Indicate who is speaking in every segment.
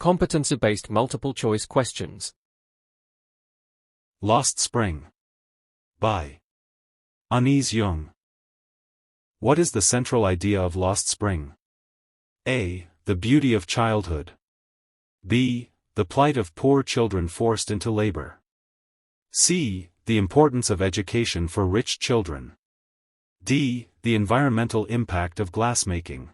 Speaker 1: Competency-based multiple-choice questions.
Speaker 2: Lost Spring. By Anais Jung. What is the central idea of Lost Spring? A. The beauty of childhood. B. The plight of poor children forced into labor. C. The importance of education for rich children. D. The environmental impact of glassmaking.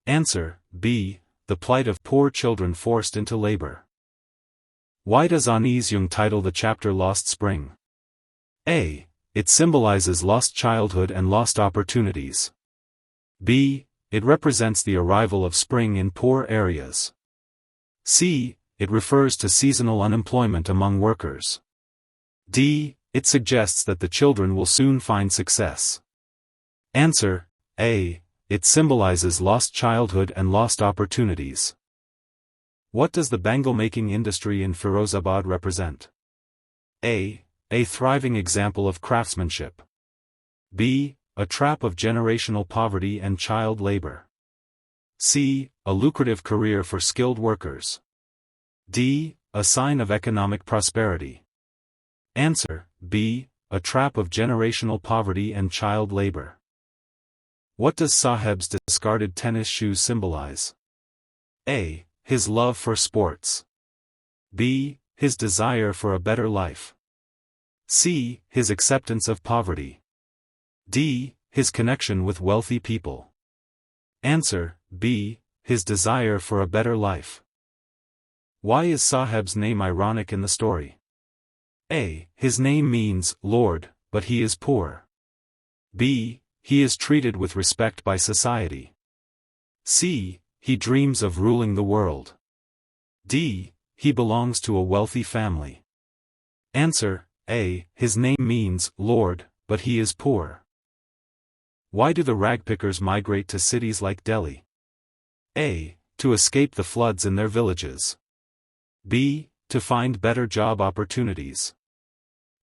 Speaker 2: Answer: B. The plight of poor children forced into labor. Why does Anais Jung title the chapter Lost Spring? A. It symbolizes lost childhood and lost opportunities. B. It represents the arrival of spring in poor areas. C. It refers to seasonal unemployment among workers. D. It suggests that the children will soon find success. Answer: A. It symbolizes lost childhood and lost opportunities. What does the bangle making industry in Firozabad represent? A. A thriving example of craftsmanship. B. A trap of generational poverty and child labor. C. A lucrative career for skilled workers. D. A sign of economic prosperity. Answer: B. A trap of generational poverty and child labor. What does Saheb's discarded tennis shoes symbolize? A. His love for sports. B. His desire for a better life. C. His acceptance of poverty. D. His connection with wealthy people. Answer: B. His desire for a better life. Why is Saheb's name ironic in the story? A. His name means Lord, but he is poor. B. He is treated with respect by society. C. He dreams of ruling the world. D. He belongs to a wealthy family. Answer: A. His name means Lord, but he is poor. Why do the ragpickers migrate to cities like Delhi? A. To escape the floods in their villages. B. To find better job opportunities.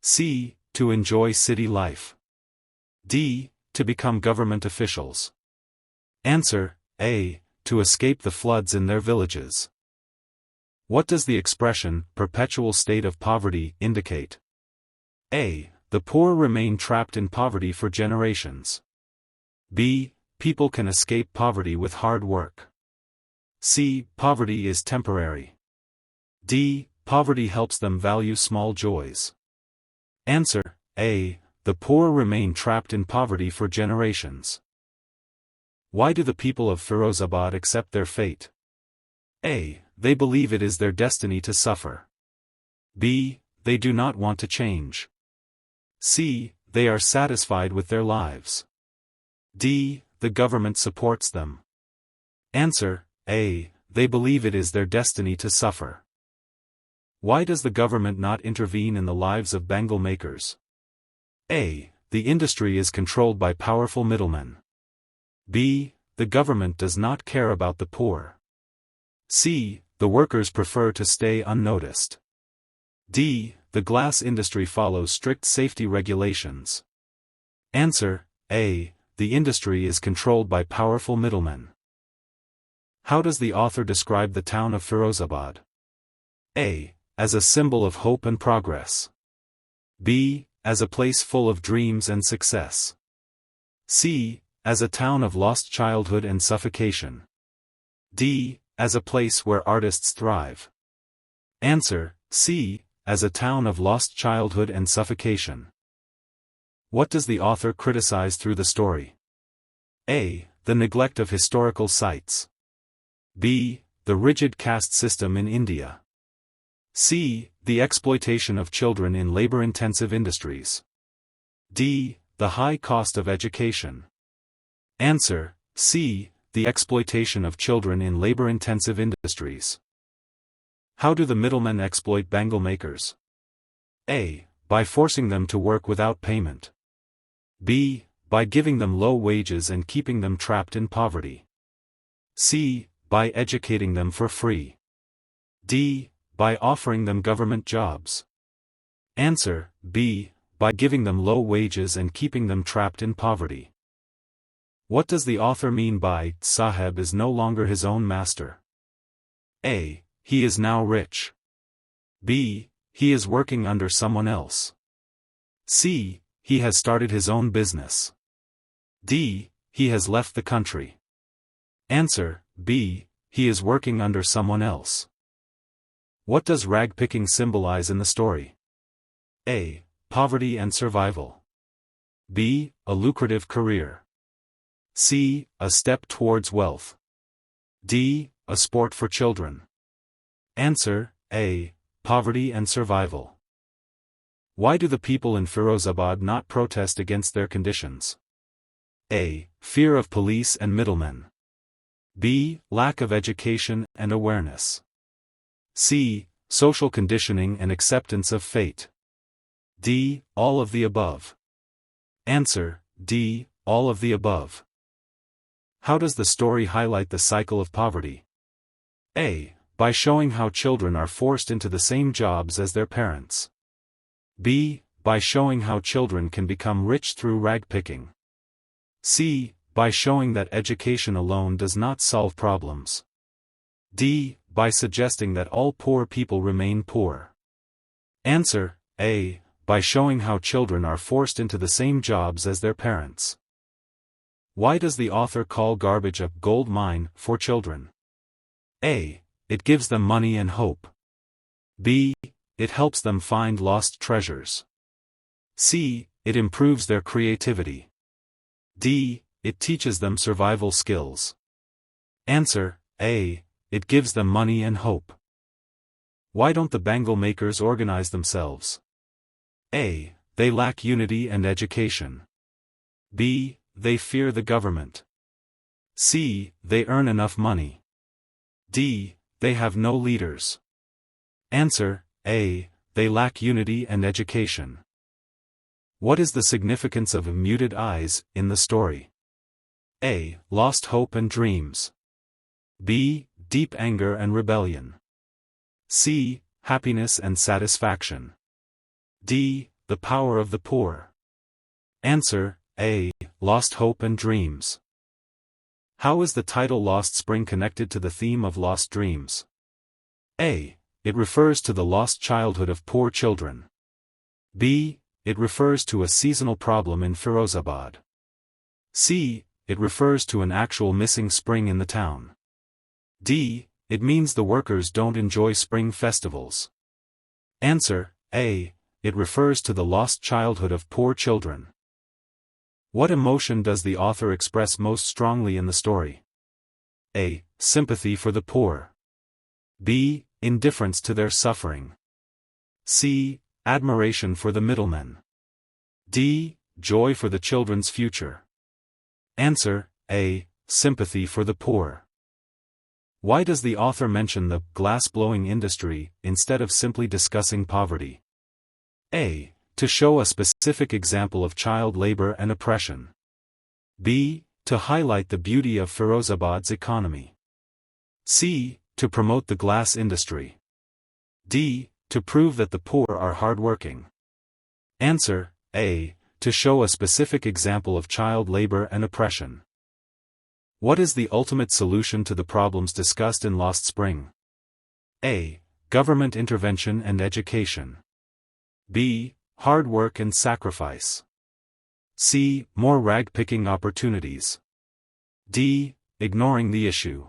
Speaker 2: C. To enjoy city life. D. To become government officials. Answer: A. To escape the floods in their villages. What does the expression, perpetual state of poverty, indicate? A. The poor remain trapped in poverty for generations. B. People can escape poverty with hard work. C. Poverty is temporary. D. Poverty helps them value small joys. Answer: A. The poor remain trapped in poverty for generations. Why do the people of Firozabad accept their fate? A. They believe it is their destiny to suffer. B. They do not want to change. C. They are satisfied with their lives. D. The government supports them. Answer: A. They believe it is their destiny to suffer. Why does the government not intervene in the lives of bangle makers? A. The industry is controlled by powerful middlemen. B. The government does not care about the poor. C. The workers prefer to stay unnoticed. D. The glass industry follows strict safety regulations. Answer: A. The industry is controlled by powerful middlemen. How does the author describe the town of Firozabad? A. As a symbol of hope and progress. B. As a place full of dreams and success. C. As a town of lost childhood and suffocation. D. As a place where artists thrive. Answer: C. As a town of lost childhood and suffocation. What does the author criticize through the story? A. The neglect of historical sites. B. The rigid caste system in India. C. The exploitation of children in labor-intensive industries. D. The high cost of education. Answer: C. The exploitation of children in labor-intensive industries. How do the middlemen exploit bangle makers? A. By forcing them to work without payment. B. By giving them low wages and keeping them trapped in poverty. C. By educating them for free. D. By offering them government jobs. Answer: B. By giving them low wages and keeping them trapped in poverty. What does the author mean by Saheb is no longer his own master? A. he is now rich. B. He is working under someone else. C. He has started his own business. D. He has left the country. Answer: B. He is working under someone else. What does ragpicking symbolize in the story? A. Poverty and survival. B. A lucrative career. C. A step towards wealth. D. A sport for children. Answer: A. Poverty and survival. Why do the people in Firozabad not protest against their conditions? A. Fear of police and middlemen. B. Lack of education and awareness. C. Social conditioning and acceptance of fate. D. All of the above. Answer: D. All of the above. How does the story highlight the cycle of poverty? A. By showing how children are forced into the same jobs as their parents. B. By showing how children can become rich through ragpicking. C. By showing that education alone does not solve problems. D. By suggesting that all poor people remain poor. Answer: A. By showing how children are forced into the same jobs as their parents. Why does the author call garbage a gold mine for children? A. It gives them money and hope. B. It helps them find lost treasures. C. It improves their creativity. D. It teaches them survival skills. Answer: A. It gives them money and hope. Why don't the bangle makers organize themselves? A. They lack unity and education. B. They fear the government. C. They earn enough money. D. They have no leaders. Answer: A. They lack unity and education. What is the significance of muted eyes in the story? A. Lost hope and dreams. B. Deep anger and rebellion. C. Happiness and satisfaction. D. The power of the poor. Answer: A. Lost hope and dreams. How is the title Lost Spring connected to the theme of lost dreams? A. It refers to the lost childhood of poor children. B. It refers to a seasonal problem in Firozabad. C. It refers to an actual missing spring in the town. D. It means the workers don't enjoy spring festivals. Answer: A. It refers to the lost childhood of poor children. What emotion does the author express most strongly in the story? A. Sympathy for the poor. B. Indifference to their suffering. C. Admiration for the middlemen. D. Joy for the children's future. Answer: A. Sympathy for the poor. Why does the author mention the glass-blowing industry instead of simply discussing poverty? A. To show a specific example of child labor and oppression. B. To highlight the beauty of Firozabad's economy. C. To promote the glass industry. D. To prove that the poor are hardworking. Answer: A. To show a specific example of child labor and oppression. What is the ultimate solution to the problems discussed in Lost Spring? A. Government intervention and education. B. Hard work and sacrifice. C. More rag-picking opportunities. D. Ignoring the issue.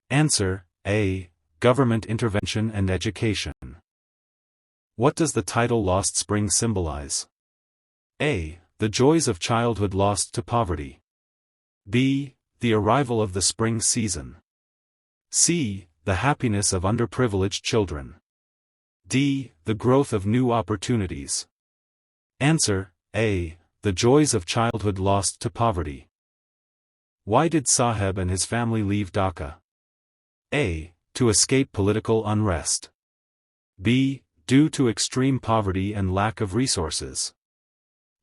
Speaker 2: Answer: A. Government intervention and education. What does the title Lost Spring symbolize? A. The joys of childhood lost to poverty. B. The arrival of the spring season. C. The happiness of underprivileged children. D. The growth of new opportunities. Answer: A. The joys of childhood lost to poverty. Why did Saheb and his family leave Dhaka? A. To escape political unrest. B. Due to extreme poverty and lack of resources.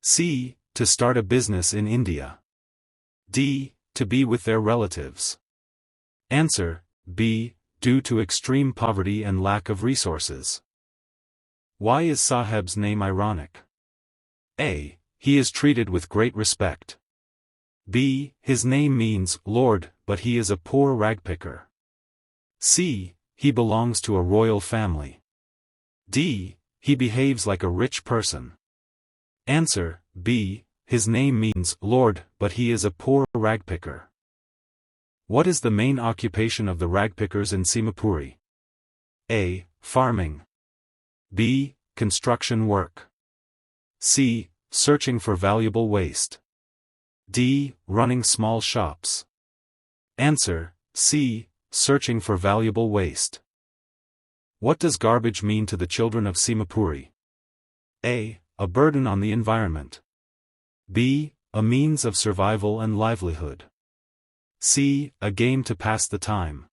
Speaker 2: C. To start a business in India. D. To be with their relatives. Answer: B. Due to extreme poverty and lack of resources. Why is Saheb's name ironic? A. He is treated with great respect. B. His name means Lord, but he is a poor ragpicker. C. he belongs to a royal family. D. He behaves like a rich person. Answer, B. His name means Lord, but he is a poor ragpicker. What is the main occupation of the ragpickers in Simapuri? A. Farming. B. Construction work. C. Searching for valuable waste. D. Running small shops. Answer, C. Searching for valuable waste. What does garbage mean to the children of Simapuri? A. A burden on the environment. B. A means of survival and livelihood. C. A game to pass the time.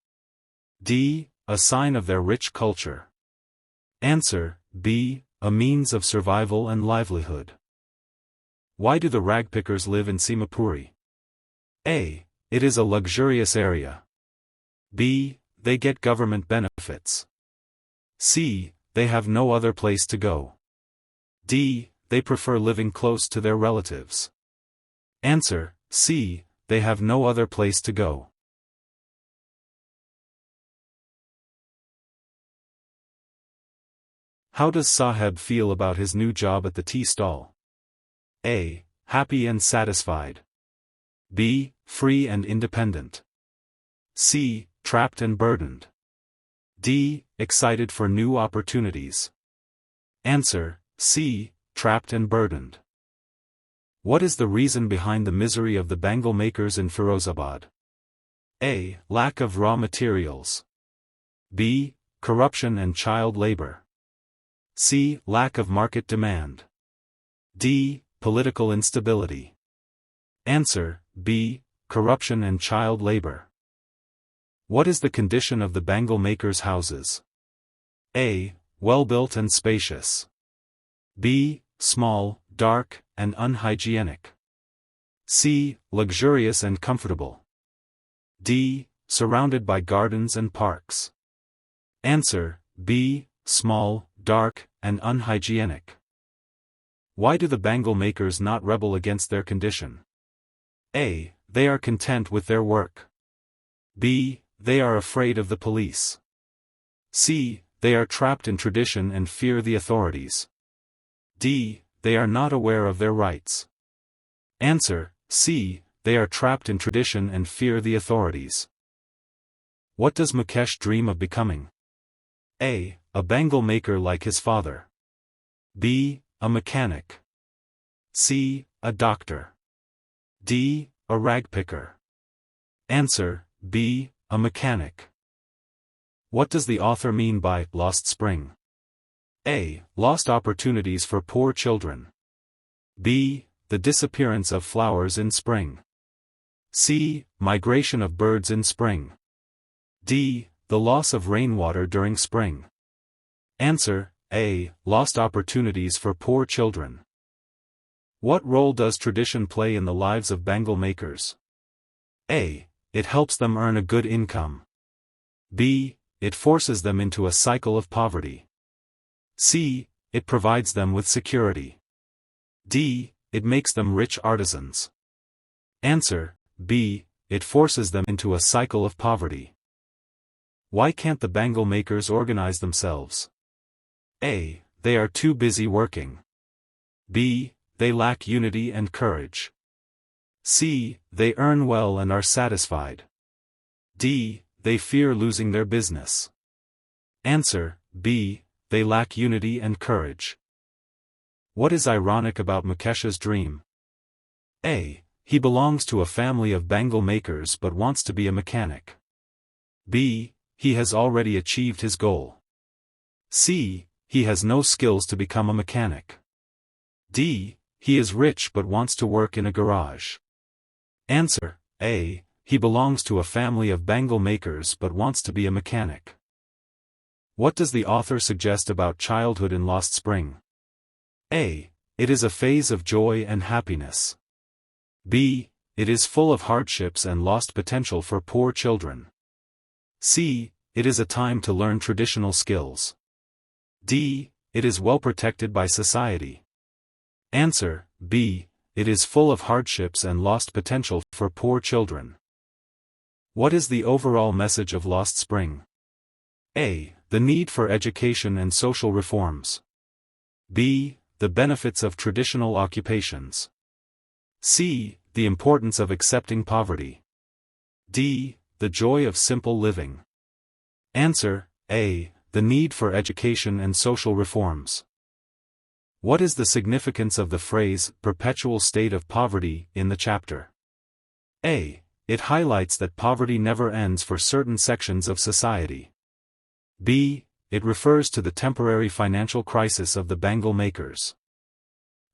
Speaker 2: D. A sign of their rich culture. Answer, B. A means of survival and livelihood. Why do the ragpickers live in Simapuri? A. It is a luxurious area. B. They get government benefits. C. They have no other place to go. D. They prefer living close to their relatives. Answer, C. They have no other place to go. How does Saheb feel about his new job at the tea stall? A. Happy and satisfied. B. Free and independent. C. Trapped and burdened. D. Excited for new opportunities. Answer, C. Trapped and burdened. What is the reason behind the misery of the bangle makers in Firozabad? A. Lack of raw materials. B. Corruption and child labor. C. Lack of market demand. D. Political instability. Answer, B. Corruption and child labor. What is the condition of the bangle makers' houses? A. Well-built and spacious. B. Small, dark, and unhygienic. C. Luxurious and comfortable. D. Surrounded by gardens and parks. Answer, B. Small, dark, and unhygienic. Why do the bangle makers not rebel against their condition? A. They are content with their work. B. They are afraid of the police. C. They are trapped in tradition and fear the authorities. D. They are not aware of their rights. Answer, C. They are trapped in tradition and fear the authorities. What does Mukesh dream of becoming? A. A bangle maker like his father. B. A mechanic. C. A doctor. D. A ragpicker. Answer, B. A mechanic. What does the author mean by lost spring? A. Lost opportunities for poor children. B. The disappearance of flowers in spring. C. Migration of birds in spring. D. The loss of rainwater during spring. Answer, A. Lost opportunities for poor children. What role does tradition play in the lives of bangle makers? A. It helps them earn a good income. B. It forces them into a cycle of poverty. C. It provides them with security. D. It makes them rich artisans. Answer, B. It forces them into a cycle of poverty. Why can't the bangle makers organize themselves? A. They are too busy working. B. They lack unity and courage. C. They earn well and are satisfied. D. They fear losing their business. Answer, B. They lack unity and courage. What is ironic about Mukesh's dream? A. He belongs to a family of bangle makers but wants to be a mechanic. B. He has already achieved his goal. C. He has no skills to become a mechanic. D. He is rich but wants to work in a garage. Answer, A. He belongs to a family of bangle makers but wants to be a mechanic. What does the author suggest about childhood in Lost Spring? A. It is a phase of joy and happiness. B. It is full of hardships and lost potential for poor children. C. It is a time to learn traditional skills. D. It is well protected by society. Answer, B. It is full of hardships and lost potential for poor children. What is the overall message of Lost Spring? A. The need for education and social reforms. B. The benefits of traditional occupations. C. The importance of accepting poverty. D. The joy of simple living. Answer: A. The need for education and social reforms. What is the significance of the phrase, perpetual state of poverty, in the chapter? A. It highlights that poverty never ends for certain sections of society. B. It refers to the temporary financial crisis of the bangle makers.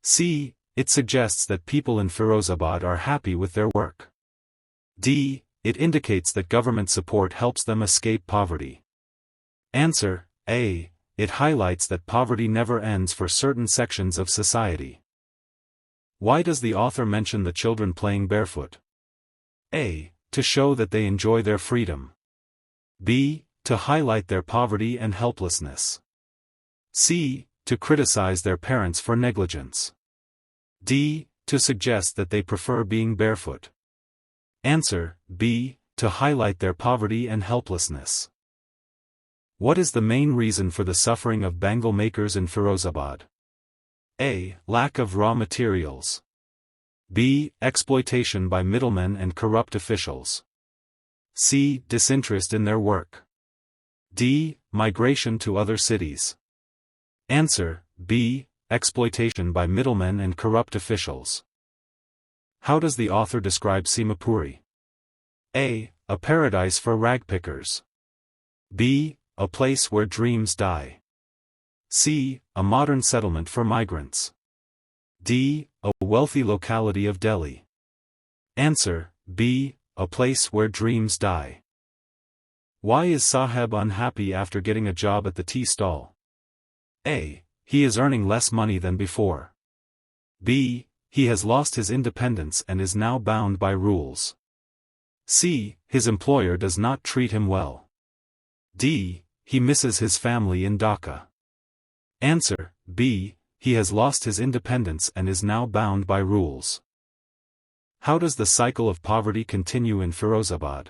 Speaker 2: C. It suggests that people in Firozabad are happy with their work. D. It indicates that government support helps them escape poverty. Answer: A. It highlights that poverty never ends for certain sections of society. Why does the author mention the children playing barefoot? A. To show that they enjoy their freedom. B. To highlight their poverty and helplessness. C. To criticize their parents for negligence. D. To suggest that they prefer being barefoot. Answer: B. To highlight their poverty and helplessness. What is the main reason for the suffering of bangle makers in Firozabad? A. Lack of raw materials. B. Exploitation by middlemen and corrupt officials. C. Disinterest in their work. D. Migration to other cities. Answer: B. Exploitation by middlemen and corrupt officials. How does the author describe Simapuri? A. A paradise for ragpickers. B. A place where dreams die. C. A modern settlement for migrants. D. A wealthy locality of Delhi. Answer: B. A place where dreams die. Why is Saheb unhappy after getting a job at the tea stall? A. He is earning less money than before. B. He has lost his independence and is now bound by rules. C. His employer does not treat him well. D. He misses his family in Dhaka. Answer: B. He has lost his independence and is now bound by rules. How does the cycle of poverty continue in Firozabad?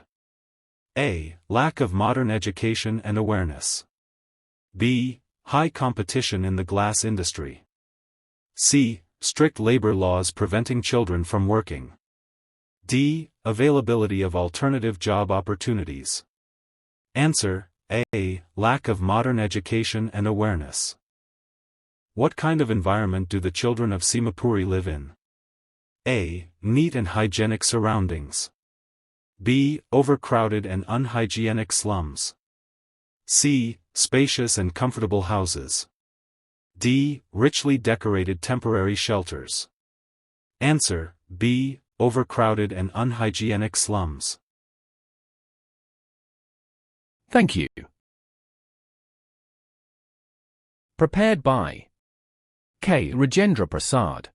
Speaker 2: A. Lack of modern education and awareness. B. High competition in the glass industry. C. Strict labor laws preventing children from working. D. Availability of alternative job opportunities. Answer: A. Lack of modern education and awareness. What kind of environment do the children of Simapuri live in? A. Neat and hygienic surroundings. B. Overcrowded and unhygienic slums. C. Spacious and comfortable houses. D. Richly decorated temporary shelters. Answer: B. Overcrowded and unhygienic slums.
Speaker 1: Thank you. Prepared by K. Rajendra Prasad.